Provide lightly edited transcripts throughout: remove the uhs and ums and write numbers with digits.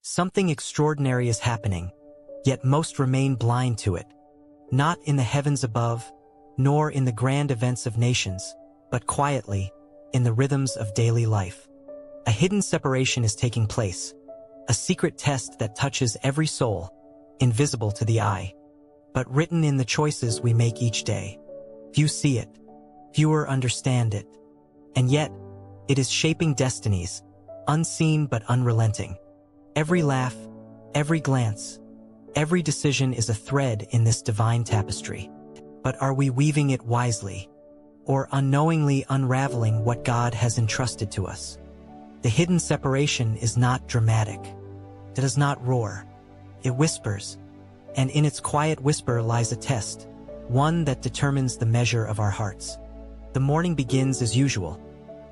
Something extraordinary is happening, yet most remain blind to it. Not in the heavens above, nor in the grand events of nations, but quietly, in the rhythms of daily life. A hidden separation is taking place, a secret test that touches every soul, invisible to the eye, but written in the choices we make each day. Few see it, fewer understand it, and yet, it is shaping destinies, unseen but unrelenting. Every laugh, every glance, every decision is a thread in this divine tapestry. But are we weaving it wisely, or unknowingly unraveling what God has entrusted to us? The hidden separation is not dramatic. It does not roar. It whispers, and in its quiet whisper lies a test, one that determines the measure of our hearts. The morning begins as usual,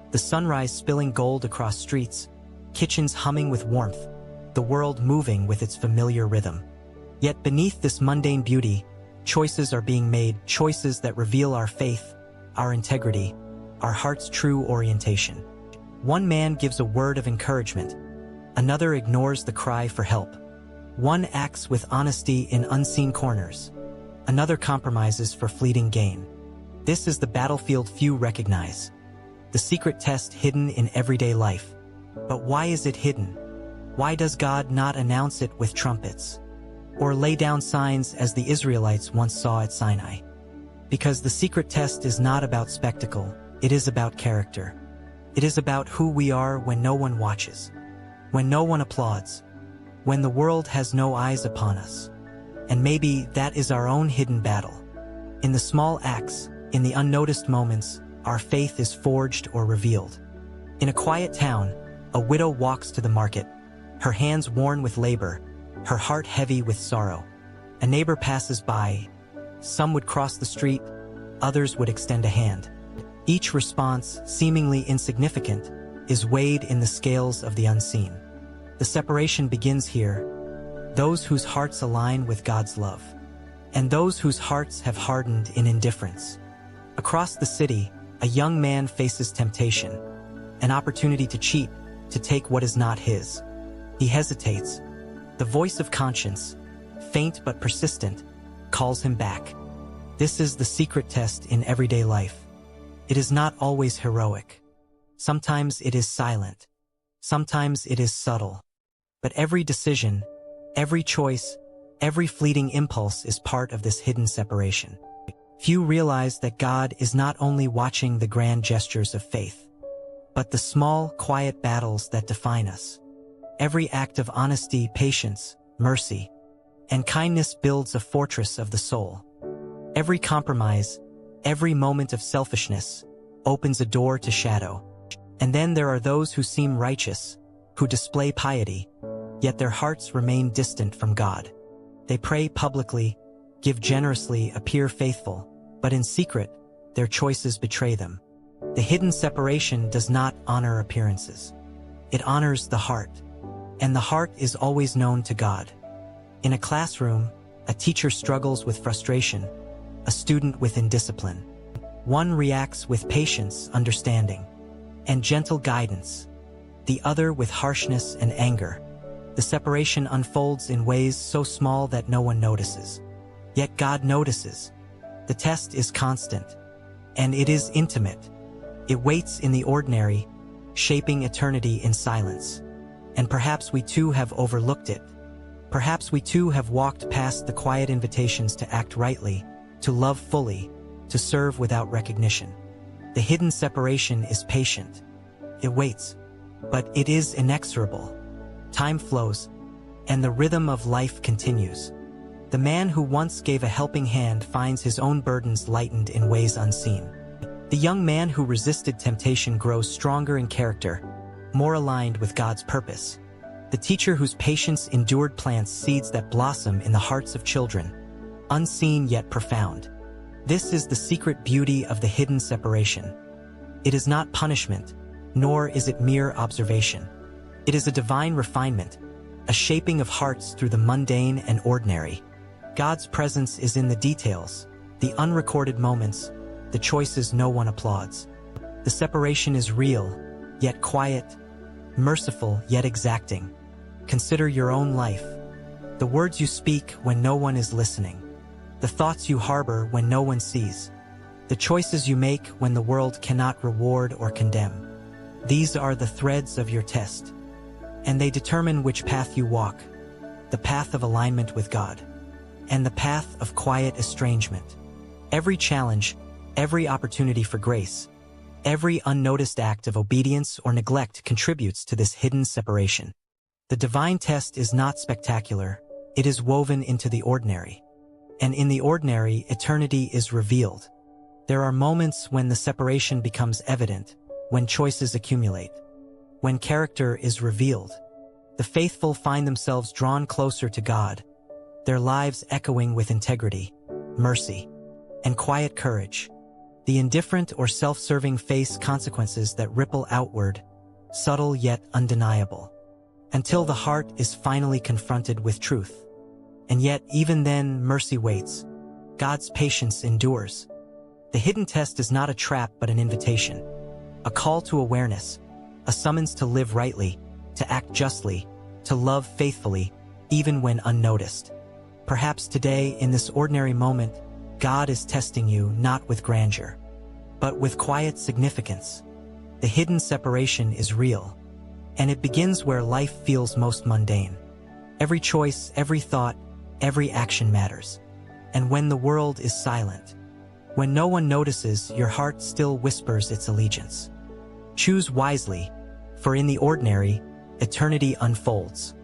the sunrise spilling gold across streets, kitchens humming with warmth, the world moving with its familiar rhythm. Yet beneath this mundane beauty, choices are being made, choices that reveal our faith, our integrity, our heart's true orientation. One man gives a word of encouragement, another ignores the cry for help. One acts with honesty in unseen corners, another compromises for fleeting gain. This is the battlefield few recognize, the secret test hidden in everyday life. But why is it hidden? Why does God not announce it with trumpets, or lay down signs as the Israelites once saw at Sinai? Because the secret test is not about spectacle, it is about character. It is about who we are when no one watches, when no one applauds, when the world has no eyes upon us. And maybe that is our own hidden battle. In the small acts, in the unnoticed moments, our faith is forged or revealed. In a quiet town, a widow walks to the market, her hands worn with labor, her heart heavy with sorrow. A neighbor passes by. Some would cross the street, others would extend a hand. Each response, seemingly insignificant, is weighed in the scales of the unseen. The separation begins here, those whose hearts align with God's love, and those whose hearts have hardened in indifference. Across the city, a young man faces temptation, an opportunity to cheat, to take what is not his. He hesitates. The voice of conscience, faint but persistent, calls him back. This is the secret test in everyday life. It is not always heroic. Sometimes it is silent. Sometimes it is subtle. But every decision, every choice, every fleeting impulse is part of this hidden separation. Few realize that God is not only watching the grand gestures of faith, but the small, quiet battles that define us. Every act of honesty, patience, mercy, and kindness builds a fortress of the soul. Every compromise, every moment of selfishness, opens a door to shadow. And then there are those who seem righteous, who display piety, yet their hearts remain distant from God. They pray publicly, give generously, appear faithful, but in secret, their choices betray them. The hidden separation does not honor appearances. It honors the heart, and the heart is always known to God. In a classroom, a teacher struggles with frustration, a student with indiscipline. One reacts with patience, understanding, and gentle guidance, the other with harshness and anger. The separation unfolds in ways so small that no one notices. Yet God notices. The test is constant, and it is intimate. It waits in the ordinary, shaping eternity in silence. And perhaps we too have overlooked it. Perhaps we too have walked past the quiet invitations to act rightly, to love fully, to serve without recognition. The hidden separation is patient. It waits, but it is inexorable. Time flows, and the rhythm of life continues. The man who once gave a helping hand finds his own burdens lightened in ways unseen. The young man who resisted temptation grows stronger in character, more aligned with God's purpose. The teacher whose patience endured plants seeds that blossom in the hearts of children, unseen yet profound. This is the secret beauty of the hidden separation. It is not punishment, nor is it mere observation. It is a divine refinement, a shaping of hearts through the mundane and ordinary. God's presence is in the details, the unrecorded moments, the choices no one applauds. The separation is real, yet quiet, merciful, yet exacting. Consider your own life. The words you speak when no one is listening. The thoughts you harbor when no one sees. The choices you make when the world cannot reward or condemn. These are the threads of your test, and they determine which path you walk, the path of alignment with God, and the path of quiet estrangement. Every challenge, every opportunity for grace, every unnoticed act of obedience or neglect contributes to this hidden separation. The divine test is not spectacular, it is woven into the ordinary. And in the ordinary, eternity is revealed. There are moments when the separation becomes evident, when choices accumulate, when character is revealed. The faithful find themselves drawn closer to God, their lives echoing with integrity, mercy, and quiet courage. The indifferent or self-serving face consequences that ripple outward, subtle yet undeniable, until the heart is finally confronted with truth. And yet, even then, mercy waits. God's patience endures. The hidden test is not a trap but an invitation, a call to awareness, a summons to live rightly, to act justly, to love faithfully, even when unnoticed. Perhaps today, in this ordinary moment, God is testing you not with grandeur, but with quiet significance. The hidden separation is real, and it begins where life feels most mundane. Every choice, every thought, every action matters. And when the world is silent, when no one notices, your heart still whispers its allegiance. Choose wisely, for in the ordinary, eternity unfolds.